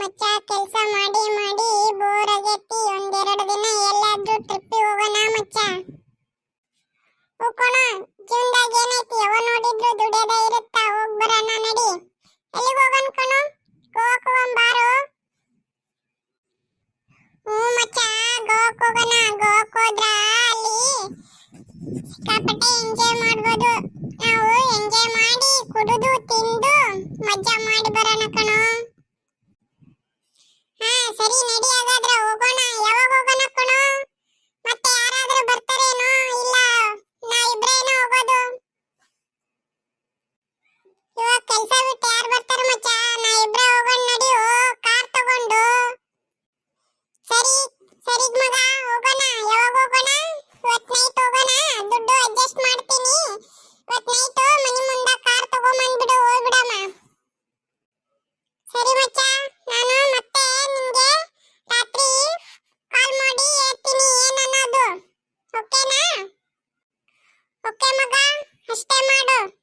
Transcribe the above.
ಮಚ್ಚ ಕೆಲಸ ಮಾಡಿ ಮಾಡಿ ಬೋರ್ ಆಗೈತಿ. ಒಂದೆರಡು ದಿನ ಎಲ್ಲಾದ್ರೂ ಟ್ರಿಪ್ ಹೋಗೋಣ ಮಚ್ಚ. ಹೋಗೋಣ. ಜೀವನದಾಗ ಏನೈತಿ, ಯಾವ ನೋಡಿದ್ರು ದುಡಿಯೋದ ಇರುತ್ತಾ. ಹೋಗ್ ಬರೋಣ ನಡಿ. ಎಲ್ಲಿಗೆ ಹೋಗೋಣ ಕಣೋ? ಗೋವಾಕ್ ಹೋಗೋಣ ಬಾರೋ. ಮಚ್ಚ ಗೋವಾಕ್ ಹೋಗೋಣ. ಗೋವಾಕ್ ಹೋದ್ರ ಅಲ್ಲಿ ಸಿಕ್ಕಾಪಟ್ಟೆ ಎಂಜಾಯ್ ಮಾಡ್ಬೋದು. ನಾವು ಎಂಜಾಯ್ ಮಾಡಿ ಕುಡಿದು ತಿಂದು ಮಜಾ ಮಾಡಿ ಬರೋಣ ಕಣೋ. ಸರಿ ನಡಿ ಹಾಗಾದ್ರೆ ಹೋಗೋಣ. ಯಾವಾಗ ಹೋಗೋಣ ಕಣೋ? ಮತ್ತೆ ಯಾರಾದ್ರೂ ಬರ್ತಾರೇನೋ? ಇಲ್ಲ ನಾ ಇಬ್ರೇನೋ ಹೋಗೋದು. ಇವಾಗ ಕೆಲಸ ಬಿಟ್ಟು ಯಾರು ಬರ್ತಾರೆ ಮಚ್ಚ? ನಾ ಇಬ್ರೇ ಹೋಗೋಣ ನಡಿಯೋ ಕಾರ್ ತಗೊಂಡು. ಸರಿ ಸರಿ ಮಗ ಹೋಗೋಣ. ಯಾವಾಗ ಹೋಗೋಣ? ಇವತ್ತು ನೈಟ್ ಹೋಗೋಣ. ದುಡ್ಡು ಅಡ್ಜಸ್ಟ್ ಮಾಡ್ತೀನಿ. ಇವತ್ತು ನೈಟ್ ಮನೆ ಮುಂದೆ ಕಾರ್ ತಗೊಂಡ್ಬಂದ್ಬಿಡು, ಹೋಗ್ಬಿಡಮ್ಮ. ಸರಿ ಮಚ್ಚ, ನಾನು ಮತ್ತೆ ನಿಮ್ಗೆ ರಾತ್ರಿ ಕಾಲ್ ಮಾಡಿ ಹೇಳ್ತೀನಿ ಏನನ್ನೋದು. ಓಕೆನಾ? ಓಕೆ ಮಗ, ಅಷ್ಟೇ ಮಾಡು.